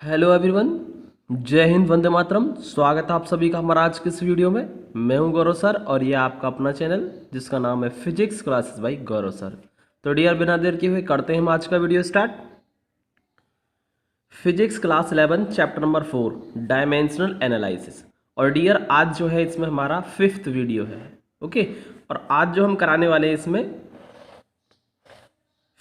Hello everyone. जय हिंद, वंदे मातरम। स्वागत है आप सभी का हमारा आज के इस वीडियो में। मैं हूं गौरव सर और ये आपका अपना चैनल जिसका नाम है फिजिक्स क्लासेस बाय गौरव सर। तो डियर, बिना देर किए हुए करते हैं हम आज का video start. Physics class 11 chapter number 4 dimensional analysis. और डियर, आज जो है इसमें हमारा 5th वीडियो है। ओके, और आज जो हम कराने वाले हैं इसमें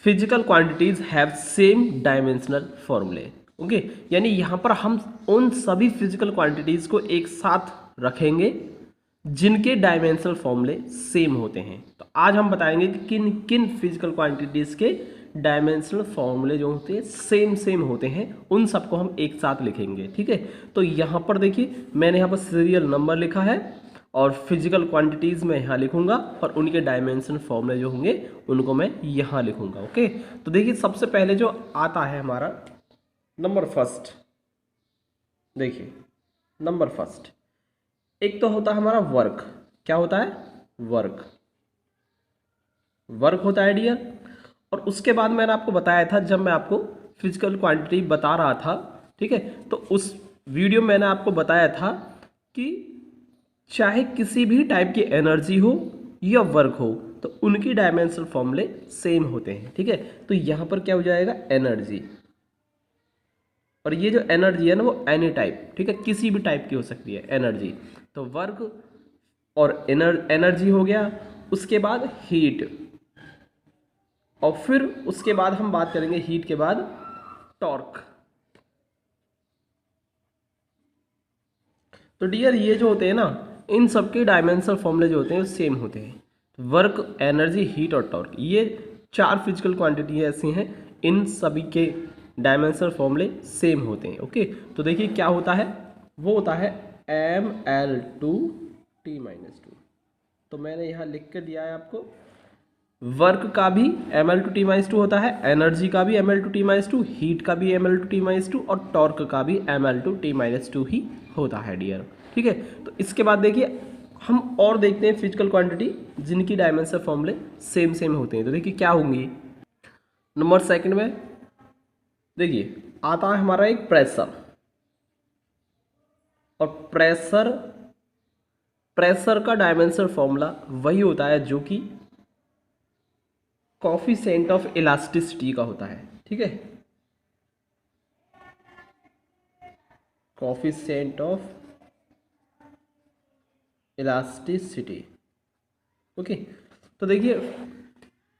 physical quantities have same dimensional फॉर्मूले। ओके, यानी यहां पर हम उन सभी फिजिकल क्वांटिटीज को एक साथ रखेंगे जिनके डायमेंशनल फॉर्मूले सेम होते हैं। तो आज हम बताएंगे कि किन किन फिजिकल क्वांटिटीज के डायमेंशनल फॉर्मूले जो होते हैं सेम सेम होते हैं, उन सबको हम एक साथ लिखेंगे। ठीक है, तो यहाँ पर देखिए मैंने यहाँ पर सीरियल नंबर लिखा है और फिजिकल क्वांटिटीज मैं यहाँ लिखूंगा और उनके डायमेंशन फॉर्मूले जो होंगे उनको मैं यहाँ लिखूंगा। ओके, तो देखिए सबसे पहले जो आता है हमारा नंबर फर्स्ट। देखिए नंबर फर्स्ट एक तो होता है हमारा वर्क। क्या होता है? वर्क। वर्क होता है डियर। और उसके बाद मैंने आपको बताया था, जब मैं आपको फिजिकल क्वांटिटी बता रहा था, ठीक है, तो उस वीडियो में मैंने आपको बताया था कि चाहे किसी भी टाइप की एनर्जी हो या वर्क हो तो उनकी डायमेंशनल फॉर्मूले सेम होते हैं। ठीक है, तो यहां पर क्या हो जाएगा? एनर्जी। और ये जो एनर्जी है ना वो एनी टाइप, ठीक है, किसी भी टाइप की हो सकती है एनर्जी। तो वर्क और एनर्जी हो गया। उसके बाद हीट, और फिर उसके बाद हम बात करेंगे हीट के बाद टॉर्क। तो डियर, ये जो होते हैं ना, इन सबके डायमेंशनल फॉर्मूले जो होते हैं वो सेम होते हैं। वर्क, एनर्जी, हीट और टॉर्क, ये 4 फिजिकल क्वांटिटी ऐसी हैं, इन सभी के डायमेंशनल फॉर्मूले सेम होते हैं। ओके, तो देखिए क्या होता है, वो होता है ml/T-2। तो मैंने यहाँ लिख कर दिया है आपको। वर्क का भी ml/T-2 होता है, एनर्जी का भी ml/T-2, हीट का भी ml/T-2 और टॉर्क का भी ml/T-2 ही होता है डियर। ठीक है, तो इसके बाद देखिए हम और देखते हैं फिजिकल क्वांटिटी जिनकी डायमेंशन फॉर्मूले सेम सेम होते हैं। तो देखिए क्या होंगी। नंबर सेकंड में देखिए आता है हमारा एक प्रेशर। और प्रेशर का डायमेंशन फॉर्मूला वही होता है जो कि कोफिशिएंट ऑफ इलास्टिसिटी का होता है। ठीक है, कोफिशिएंट ऑफ इलास्टिसिटी। ओके, तो देखिए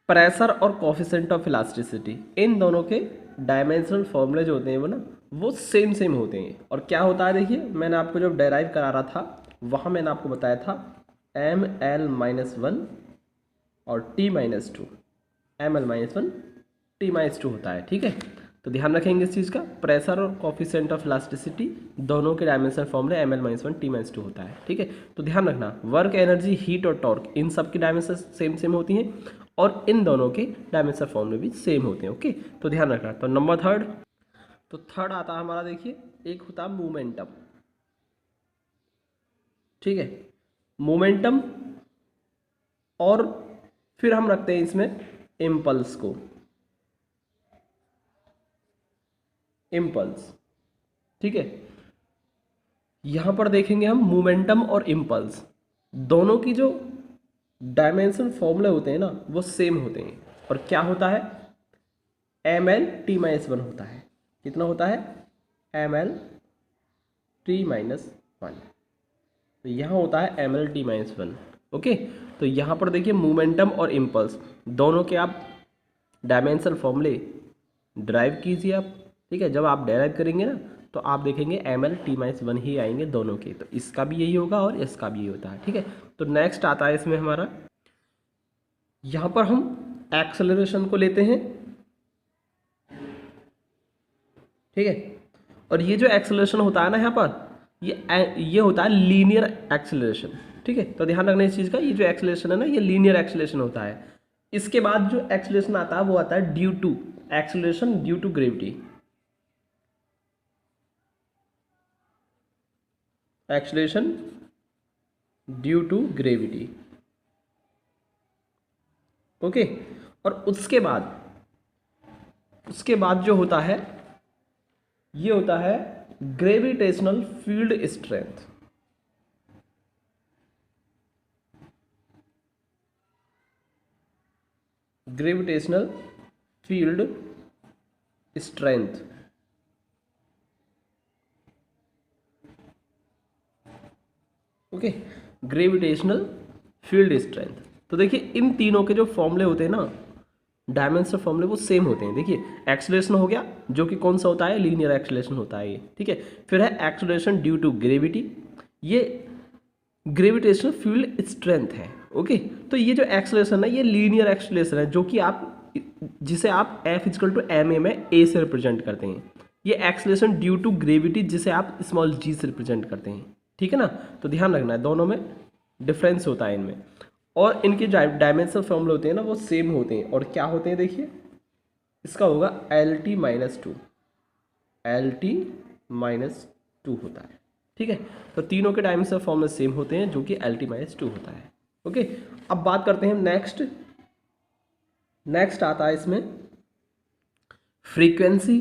प्रेशर और कोफिशिएंट ऑफ इलास्टिसिटी, इन दोनों के डायमेंशनल फॉर्मूले जो होते हैं वो ना वो सेम सेम होते हैं। और क्या होता है, देखिए मैंने आपको जब डेराइव करा रहा था वहाँ मैंने आपको बताया था ml-1 और T-2, ml-1 T-2 होता है। ठीक है, तो ध्यान रखेंगे इस चीज़ का। प्रेशर और कोफिशिएंट ऑफ इलास्टिसिटी दोनों के डायमेंशन फॉर्मूले ml-1 T-2 होता है। ठीक है, तो ध्यान रखना वर्क, एनर्जी, हीट और टॉर्क इन सब की डायमेंशन सेम सेम होती हैं और इन दोनों के डायमेंशन फॉर्मूले भी सेम होते हैं। ओके, तो ध्यान रखना। तो नंबर थर्ड, तो थर्ड आता है हमारा, देखिए एक होता है मोमेंटम। ठीक है, मोमेंटम, और फिर हम रखते हैं इसमें इम्पल्स को, इम्पल्स। ठीक है, यहां पर देखेंगे हम मोमेंटम और इम्पल्स दोनों की जो डायमेंशन फॉर्मूले होते हैं ना वो सेम होते हैं। और क्या होता है? ml/T-1 होता है। कितना होता है? ml/T-1। तो यहाँ होता है ml/T-1। ओके, तो यहाँ पर देखिए मोमेंटम और इम्पल्स दोनों के आप डायमेंशनल फॉर्मूले ड्राइव कीजिए आप। ठीक है, जब आप ड्राइव करेंगे ना तो आप देखेंगे ml/T-1 ही आएंगे दोनों के। तो इसका भी यही होगा और इसका भी यही होता है। ठीक है, तो नेक्स्ट आता है इसमें हमारा, यहाँ पर हम एक्सेलरेशन को लेते हैं। ठीक है, और ये जो एक्सेलरेशन होता है ना यहाँ पर ये होता है लीनियर एक्सेलरेशन। ठीक है, तो ध्यान रखना इस चीज़ का, ये जो एक्सेलरेशन है ना ये लीनियर एक्सेलरेशन होता है। इसके बाद जो एक्सेलरेशन आता है वो आता है due to acceleration due to gravity. Acceleration due to gravity. Okay, और उसके बाद जो होता है ये होता है gravitational field strength. Gravitational field strength. Okay, gravitational field strength. तो देखिए इन तीनों के जो फॉर्मूले होते हैं ना, डायमेंशनल फॉर्मूले, वो सेम होते हैं। देखिए एक्सेलरेशन हो गया, जो कि कौन सा होता है, लीनियर एक्सेलरेशन होता है ये, ठीक है। फिर है एक्सेलरेशन ड्यू टू ग्रेविटी, ये ग्रेविटेशनल फील्ड स्ट्रेंथ है। ओके, तो ये जो एक्सेलरेशन है ये लीनियर एक्सेलरेशन है, जो कि आप जिसे आप F equal to M A में ए से रिप्रेजेंट करते हैं। ये एक्सेलरेशन ड्यू टू ग्रेविटी जिसे आप स्मॉल जी से रिप्रेजेंट करते हैं, ठीक है ना। तो ध्यान रखना है, दोनों में डिफरेंस होता है इनमें, और इनके डायमेंशनल फॉर्मूले होते हैं ना वो सेम होते हैं। और क्या होते हैं देखिए, इसका होगा LT-2, LT-2 होता है, ठीक है। तो तीनों के डायमेंशनल फॉर्मूले सेम होते हैं, जो कि LT-2 होता है। ओके, अब बात करते हैं नेक्स्ट आता है इसमें फ्रीक्वेंसी।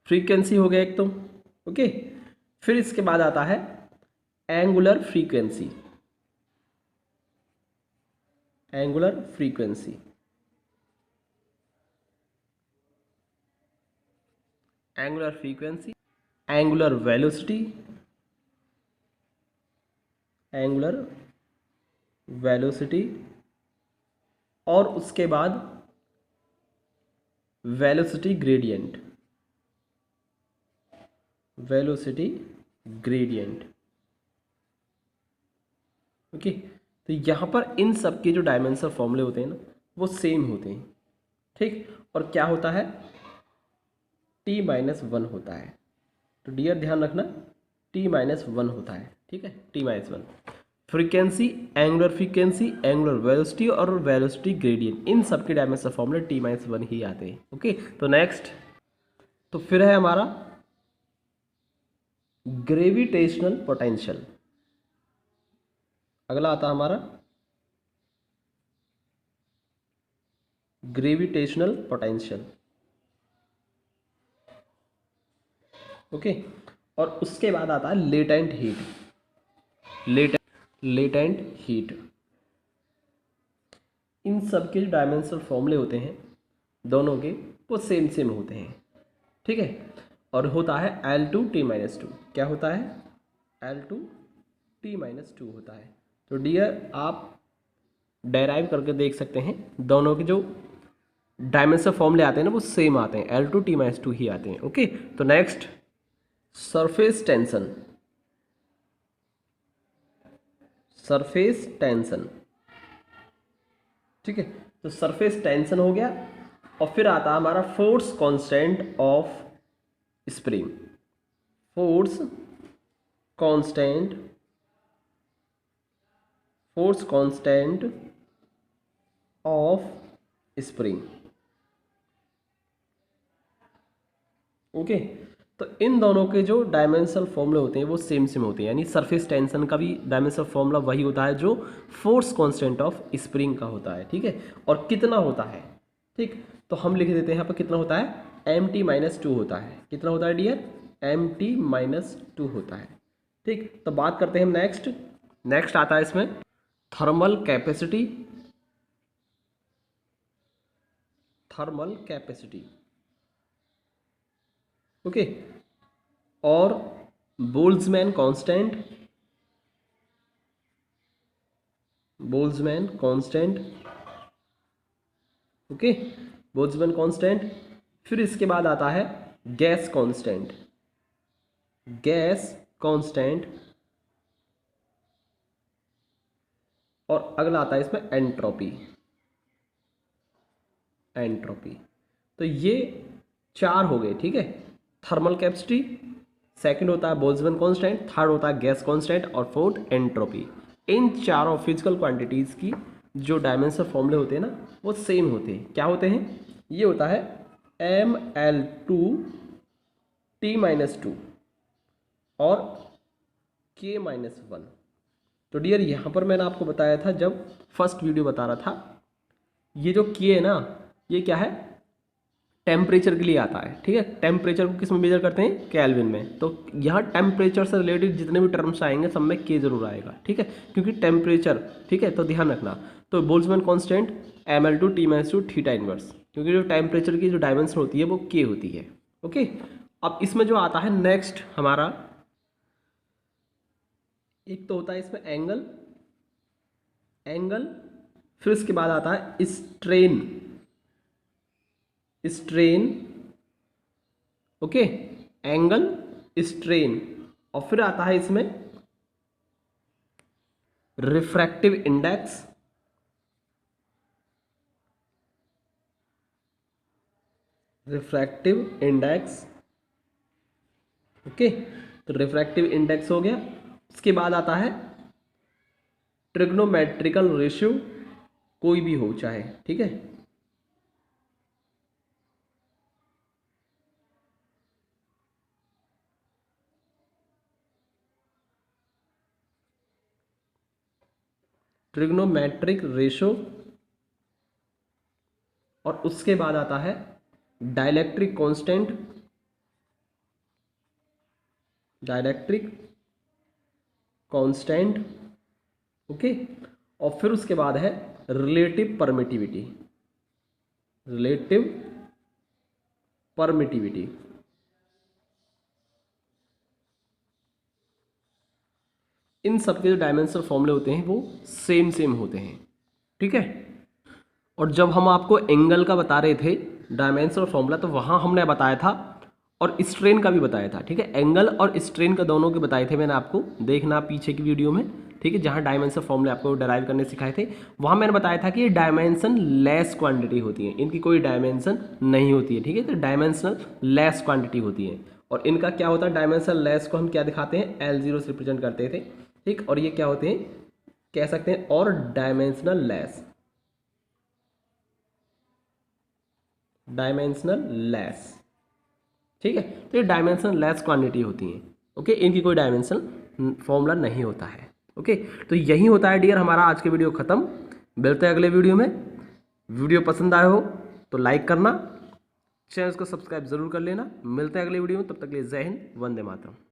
फ्रीक्वेंसी हो गया एक तो, ओके। फिर इसके बाद आता है angular frequency. Angular frequency, angular frequency, angular velocity, angular velocity, और उसके बाद velocity gradient. Velocity gradient, okay. तो यहाँ पर इन सब के जो डायमेंशनल फॉर्मूले होते हैं ना वो सेम होते हैं, ठीक। और क्या होता है, T-1 होता है। तो डियर ध्यान रखना, T-1 होता है, ठीक है, T-1। Frequency, angular frequency, angular velocity और वेलोसिटी ग्रेडियंट, इन सब के डायमेंशनल फॉर्मूले T-1 ही आते हैं। ओके, तो नेक्स्ट, तो फिर है हमारा ग्रेविटेशनल पोटेंशियल। अगला आता है हमारा ग्रेविटेशनल पोटेंशियल, ओके। और उसके बाद आता है लेटेंट हीट। लेटेंट हीट, इन सब के जो डायमेंशनल फॉर्मूले होते हैं दोनों के, वो सेम होते हैं, ठीक है। और होता है L2T-2। क्या होता है, L2T-2 होता है। तो डियर आप डेराइव करके देख सकते हैं, दोनों के जो डायमेंशनल फॉर्मूले आते हैं ना वो सेम आते हैं, L2T-2 ही आते हैं। ओके, तो next surface tension. Surface tension, ठीक है। तो सरफेस टेंशन हो गया, और फिर आता है हमारा force constant of spring. Force constant, force constant of spring, okay. तो इन दोनों के जो डायमेंशनल फॉर्मूले होते हैं वो सेम होते हैं, यानी सरफेस टेंशन का भी डायमेंशनल फॉर्मूला वही होता है जो फोर्स कांस्टेंट ऑफ स्प्रिंग का होता है, ठीक है। और कितना होता है, ठीक, तो हम लिख देते हैं यहाँ पर कितना होता है, MT-2 होता है। कितना होता है डियर, MT-2 होता है, ठीक। तो बात करते हैं हम नेक्स्ट आता है इसमें thermal capacity. Thermal capacity, okay. और Boltzmann constant, Boltzmann constant, okay, Boltzmann constant. फिर इसके बाद आता है गैस कांस्टेंट, गैस कांस्टेंट। और अगला आता है इसमें एंट्रोपी, एंट्रोपी। तो ये चार हो गए, ठीक है। थर्मल कैपेसिटी, सेकंड होता है बोल्ट्जमैन कांस्टेंट, थर्ड होता है गैस कांस्टेंट, और फोर्थ एंट्रोपी। इन चारों फिजिकल क्वांटिटीज़ की जो डायमेंशनल फॉर्मूले होते हैं ना वो सेम होते हैं। क्या होते हैं, ये होता है ML2T-2 और K-1। तो डियर यहाँ पर मैंने आपको बताया था जब फर्स्ट वीडियो बता रहा था, ये जो के है ना, ये क्या है, टेम्परेचर के लिए आता है, ठीक है। टेम्परेचर को किस में मेजर करते हैं, केल्विन में। तो यहाँ टेम्परेचर से रिलेटेड जितने भी टर्म्स आएंगे सब में के जरूर आएगा, ठीक है, क्योंकि टेम्परेचर, ठीक है, तो ध्यान रखना। तो Boltzmann constant ml/2 T-2 theta inverse, क्योंकि जो टेम्परेचर की जो डायमेंशन होती है वो के होती है, ओके। अब इसमें जो आता है नेक्स्ट हमारा, एक तो होता है इसमें एंगल, फिर उसके बाद आता है स्ट्रेन, ओके, एंगल, स्ट्रेन, और फिर आता है इसमें रिफ्रैक्टिव इंडेक्स, ओके। तो रिफ्रैक्टिव इंडेक्स हो गया। उसके बाद आता है ट्रिग्नोमेट्रिकल रेशियो, कोई भी हो चाहे, ठीक है। ट्रिग्नोमेट्रिक रेशियो, और उसके बाद आता है डाइलेक्ट्रिक कांस्टेंट, ओके। और फिर उसके बाद है रिलेटिव परमिटिविटी, इन सब के जो डायमेंशनल फॉर्मूले होते हैं वो सेम होते हैं, ठीक है। और जब हम आपको एंगल का बता रहे थे डायमेंशनल फॉर्मूला, तो वहाँ हमने बताया था, और स्ट्रेन का भी बताया था, ठीक है। एंगल और स्ट्रेन का दोनों के बताए थे मैंने आपको, देखना पीछे की वीडियो में, ठीक है, जहाँ डायमेंशनल फॉर्मूले आपको डराइव करने सिखाए थे, वहाँ मैंने बताया था कि ये डायमेंशन लेस क्वांटिटी होती है, इनकी कोई डायमेंशन नहीं होती है, ठीक है। तो डायमेंशनल लेस क्वांटिटी होती है, और इनका क्या होता है, डायमेंशनल लेस को हम क्या दिखाते हैं, L0 से रिप्रेजेंट करते थे, ठीक। और ये क्या होते हैं, कह सकते हैं, और डायमेंशनल लेस, ठीक है। तो ये डायमेंशन लेस क्वांटिटी होती हैं, ओके। इनकी कोई डायमेंशन फॉर्मूला नहीं होता है, ओके। तो यही होता है डियर हमारा आज के वीडियो ख़त्म। मिलते हैं अगले वीडियो में। वीडियो पसंद आए हो तो लाइक करना, चैनल को सब्सक्राइब जरूर कर लेना। मिलते हैं अगले वीडियो में, तब तक के लिए जय हिंद, वंदे मातरम।